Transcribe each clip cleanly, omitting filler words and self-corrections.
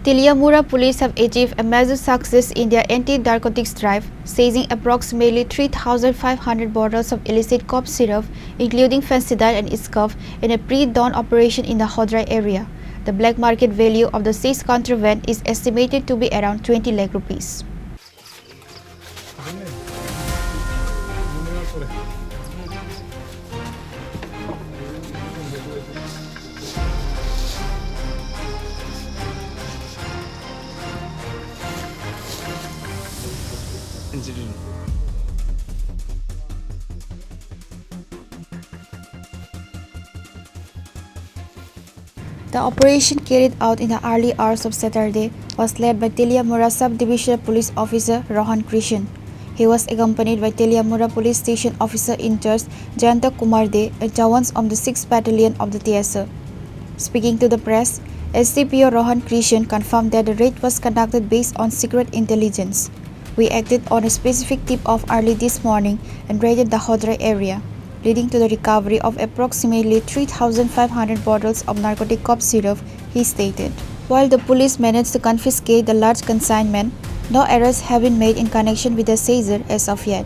Teliamura Police have achieved a major success in their anti-narcotics drive, seizing approximately 3,500 bottles of illicit cough syrup, including Phensedyl and Eskuf, in a pre-dawn operation in the Hadrai area. The black market value of the seized contraband is estimated to be around 20 lakh rupees. The operation, carried out in the early hours of Saturday, was led by Teliamura Sub-Divisional Police Officer Khorang. He was accompanied by Teliamura Police Station Officer in charge Jayanta Kumar De and Jawans of the 6th Battalion of the TSO. Speaking to the press, SDPO Khorang confirmed that the raid was conducted based on secret intelligence. We acted on a specific tip-off early this morning and raided the Hadrai area, leading to the recovery of approximately 3,500 bottles of narcotic cough syrup, he stated. While the police managed to confiscate the large consignment, no arrests have been made in connection with the seizure as of yet.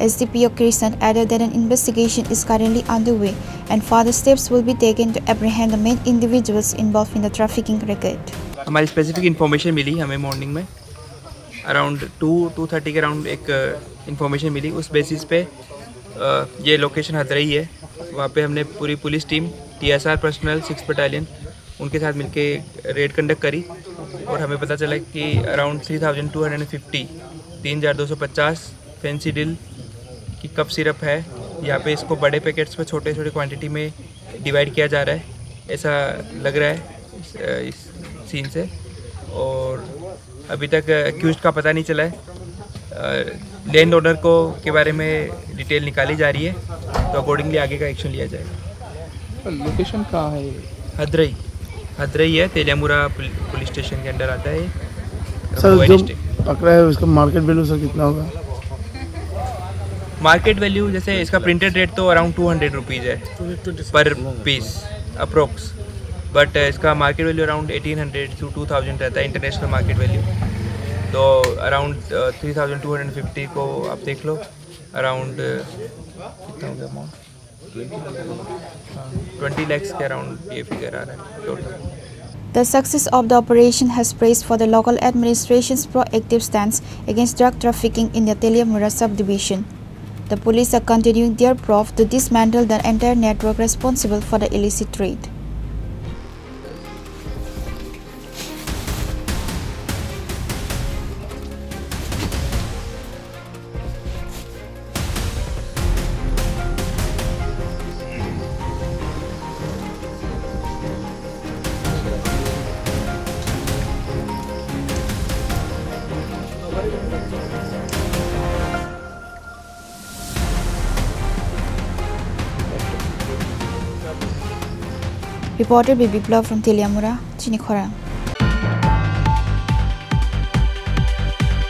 SDPO Krishan added that an investigation is currently underway and further steps will be taken to apprehend the main individuals involved in the trafficking racket. हमारी specific information मिली हमें morning में around 2:30 के around एक information मिली. उस basis पे ये location हदरई है. वहाँ पे हमने पूरी police team TSR personal 6th battalion उनके साथ मिलके रेड कंडक्ट करी और हमें पता चला कि अराउंड 3,250 फेंसिडिल की कप सिरप है. यहाँ पे इसको बड़े पैकेट्स में छोटे छोटे क्वांटिटी में डिवाइड किया जा रहा है, ऐसा लग रहा है इस सीन से. और अभी तक एक्यूज्ड का पता नहीं चला है. लैंड ओनर को के बारे में डिटेल निकाली जा रही है, तो अकॉर्डिंगली आगे का एक्शन लिया जाएगा. लोकेशन कहाँ है? हदरई है, तेलियामुरा पुलिस स्टेशन के अंडर आता है. सर जो पकड़ा है उसका मार्केट वैल्यू सर कितना होगा? मार्केट वैल्यू जैसे इसका प्रिंटेड रेट तो अराउंड 200 रुपीज़ है पर पीस अप्रोक्स, बट इसका मार्केट वैल्यू अराउंड 1800 to 2000 रहता है इंटरनेशनल मार्केट वैल्यू. तो अराउंड 3,250 को आप देख लो, अराउंड कितना हो गया अमाउंट? 20 lakhs के अराउंड ये फिगर आ रहा है total. The success of the operation has praised for the local administration's proactive stance against drug trafficking in the Teliamura subdivision. The police are continuing their probe to dismantle the entire network responsible for the illicit trade. Reporter Biplov from Teliamura, Chini, Khorang.